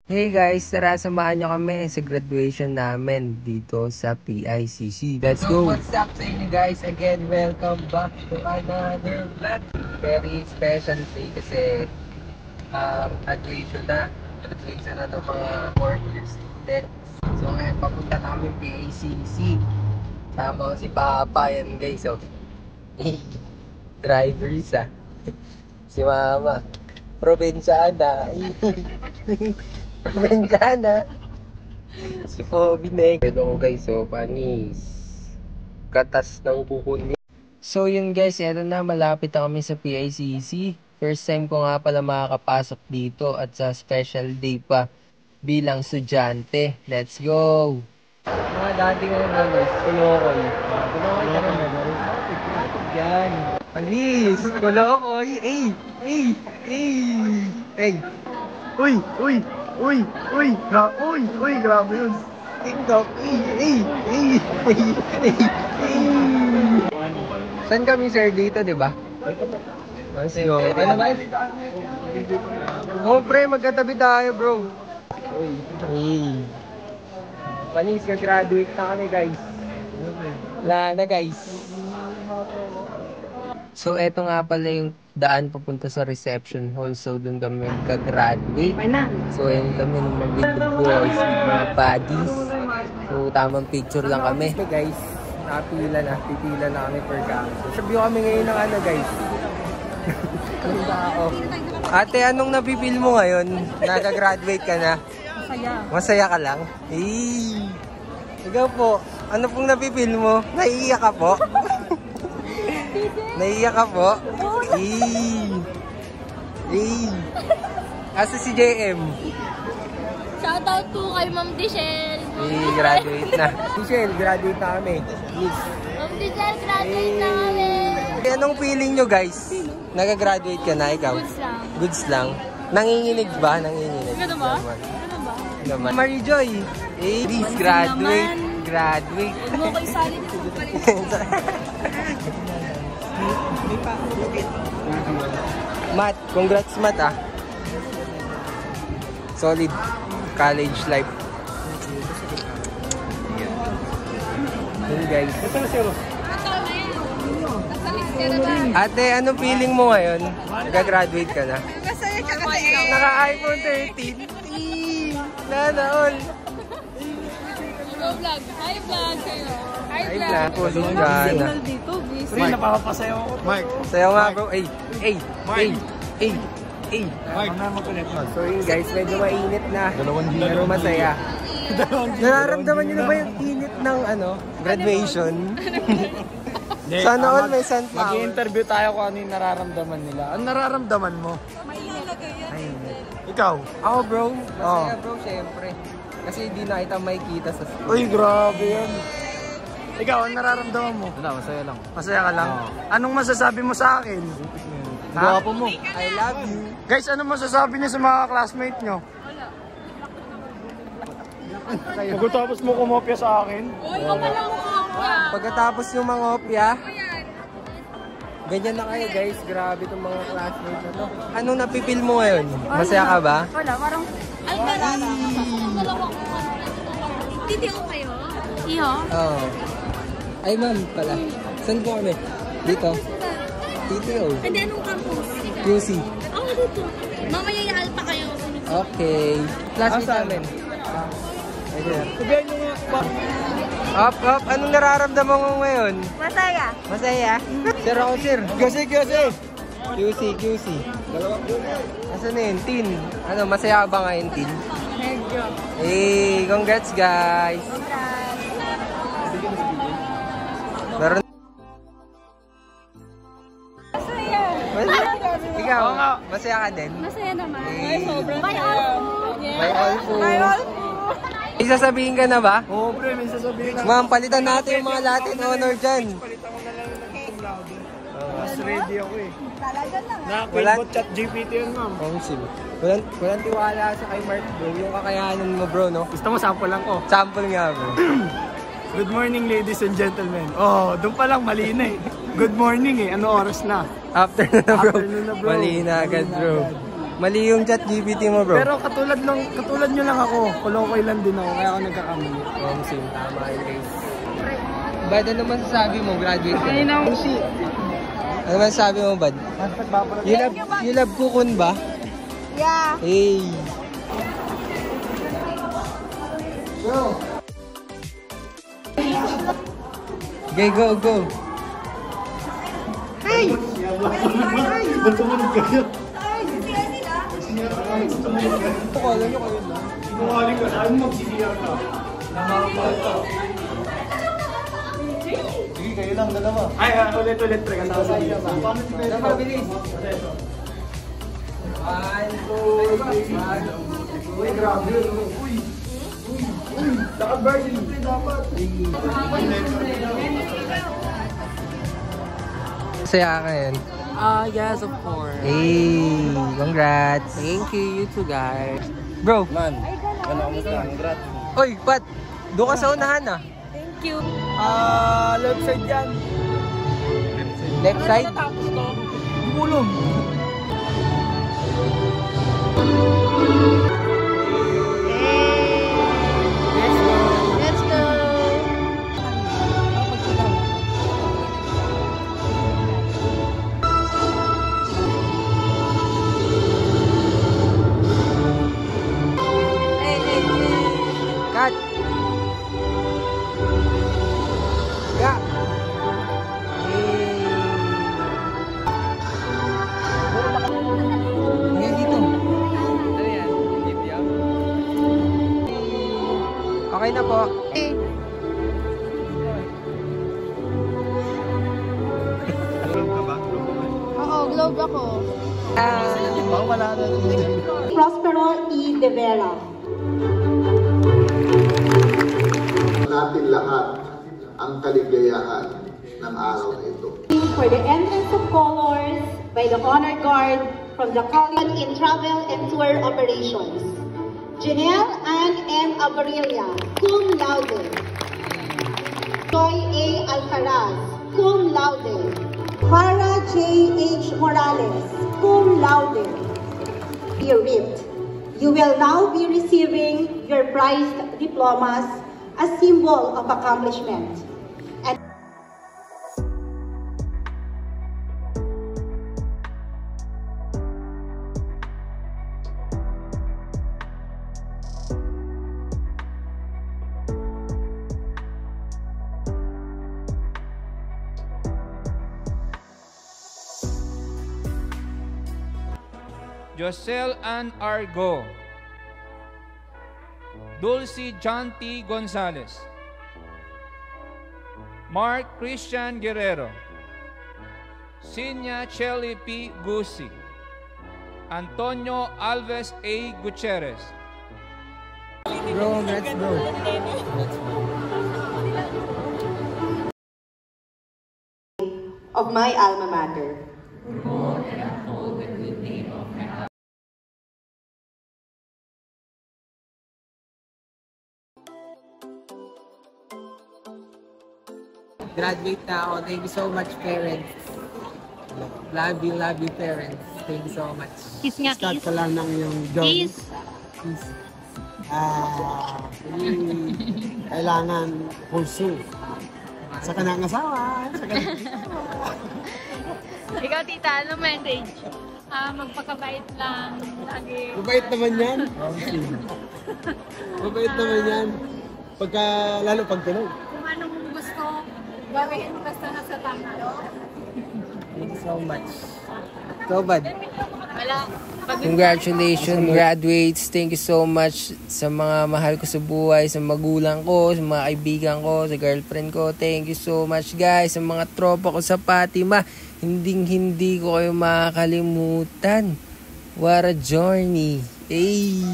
Hey guys, tara samahan nyo kami sa graduation namin dito sa PICC. Let's go! What's up sa inyo guys? Again, welcome back to another vlog. Very special day kasi graduation na. Graduation na ng mga 4-year students. So ngayon, papunta namin PICC. Tama ko si Papa yan guys. So, drivers Si Mama. Probinsyana. Probinsyana. Si Poby Nek. Ito ko guys, so panis. Katas ng kuko niya. So yun guys, eto na, malapit na kami sa PICC. First time ko nga pala makakapasok dito at sa special day pa bilang estudyante. Let's go! Mga dating guys, Kulokoy. Kulokoy ka rin yan. Panis! Kulokoy! Grabe yun. TikTok! Saan kami sir dito, di ba? Let's go. Ano ba? Oh pre, magkatabi tayo bro. Panis, ka-graduate na kami guys. Wala na guys. So, eto nga pala yung daan papunta sa reception hall. So, doon kami magka-graduate. So, ayun kami ng mga little boys, mga buddies. So, tamang picture lang kami. Okay guys, nakapila na. Pipila na kami per campus. Sabi kami ngayon ng ano guys. Ate, anong napipil mo ngayon? Nag-graduate ka na? Masaya. Masaya ka lang? Ikaw po, ano pong napipil mo? Naiiyak ka po? Naiiyak ka po? Asa si JM? Shoutout to kay Ma'am Dichelle. Graduate na. Dichelle, graduate na kami. Miss. Ma'am Dichelle, graduate na kami. Anong feeling nyo guys? Nag-graduate ka na ikaw? Goods lang. Goods lang? Nanginginig ba? Nanginginig. Gano'n ba? Naman. Marie Joy, please graduate. Graduate. Huwag mo ko isali dito pala. Matt, congrats Matt Solid college life. Yun guys. Ate, anong feeling mo ngayon? Nag-graduate ka na? Masaya ka kasi. Naka-iPhone 13. Nana all. Go vlog. Hi vlog kayo. Hi Ay, vlog. blanco, Lugana. Dito, busy. Pre, napapasayaw ako. Mark. Sayaw nga bro. Mark. So yun guys, medyo mainit na. Pero masaya. Nararamdaman nyo na ba yung init ng graduation? Sana all may sunflower. Mag-i-interview tayo kung ano yung nararamdaman nila. Ano nararamdaman mo? Ikaw? Ako bro, masaya bro, syempre. Kasi hindi na kita makikita sa school. Uy, grabe yan. Ikaw, ano nararamdaman mo? Wala, masaya lang. Masaya ka lang? Anong masasabi mo sa akin? Gwapo mo. I love you. Guys, anong masasabi niyo sa mga classmate nyo? Pagkatapos mo kumopya sa akin? Uy, kapala mo ka. Pagkatapos yung mga opya, ganyan na kayo guys. Grabe itong mga classmates na to. Anong napipil mo ngayon? Masaya ka ba? Wala, parang... Ay, dalawa. Dalawang... Titiyo kayo? Iyo? Oo. Ay ma'am pala. Saan po kami? Dito? TTO. Hindi, anong campus? QC. Ako dito. Mamaya ihal pa kayo. Okay. Classmate namin. Sabihan nyo nga. Up. Anong nararamdaman mo ngayon? Masaya. Masaya? Sir ako sir. QC. Asan na yun? Tin. Ano, masaya ka ba ngayon, Tin? Medyo. Hey, congrats guys! Meron... Masaya. Ikaw, masaya ka din? Masaya naman. Hey. Sobrang By all food. May all food. By all food. May sasabihin ka na ba? Oo, pre, may sasabihin na. Ma'am, palitan natin yung mga Latin honor dyan. Palitan ko na lang ng cum laude. Mas ready ako eh. Talaga lang. Nakakwilbot chat GPT yun, ma'am. Walang tiwala sa kay Mark bro. Yung kakayanan mo bro, no? Gusto mo sample lang ko? Sample nga bro. Good morning, ladies and gentlemen. Oh, doon pa lang mali na eh. Good morning eh. Ano oras na? Afternoon na bro. Afternoon na, bro. Mali na agad bro. Mali yung chat GPT mo, bro. Pero katulad nyo lang ako. Kulokoy lang din ako, kaya ako nagkakamali. Same. Tama yun, guys. Bad, ano man sabi mo? Graduate ka. Ano man sabi mo, Bad? You love Kukun ba? Yeah. Hey! Bro! Okay, go! Hey! Ba't tumunod kayo? Alam nyo kayo na. Sinungaling ka, saan mo magsisiyar ka? Sige, kayo lang, dalawa. Ay, ulit, pre. Paano si Pedro? Mabilis. 1, 2, 3. Uy, grabe. Uy. Naka-burn. Dapat. Saya ka yan. Yes, of course. Hey! Congrats! Thank you, you too, guys. Bro! Man, ano, kamusta? Congrats. Oy, Pat! Doon ka sa unahan ah. Thank you. Left side yan. Left side? Gulong. Let's go. Cut! Ya! Hey! Dito. Okay na po. Eh. Oo, globe ako. Prospero E. De Vera. Natin lahat ang kaligayahan ng araw na ito. For the entrance of colors by the Honor Guard from the College in Travel and Tour Operations. Janelle Ann M. Abarilla, cum laude. Joy A. Alcaraz, cum laude. Farah J. H. Morales, cum laude. Dear RIPT, you will now be receiving your prized diplomas, a symbol of accomplishment. Josel Ann Argo, Dulcie John T. Gonzalez, Mark Christian Guerrero, Sinya Chelly P. Gusi, Antonio Alves A. Gutierrez. Bro, congrats bro. Of my alma mater. Graduate na ako. Thank you so much, parents. Love you, parents. Thank you so much. Kiss nga, Start kiss. ko lang ng yung job. Kiss. Kailangan pursue. Sa kanang asawa. Ikaw, tita, ano message? Magpakabait lang. Lagi. Mabait naman yan. Mabait naman yan. Lalo pag tunog. Kung anong gusto, gawin basta nasa tama. Thank you so much. So bad. Wala. Congratulations, graduates. Thank you so much sa mga mahal ko sa buhay, sa magulang ko, sa mga kaibigan ko, sa girlfriend ko. Thank you so much, guys. Sa mga tropa ko sa Fatima, hindi ko kayo makakalimutan. What a journey. Hey!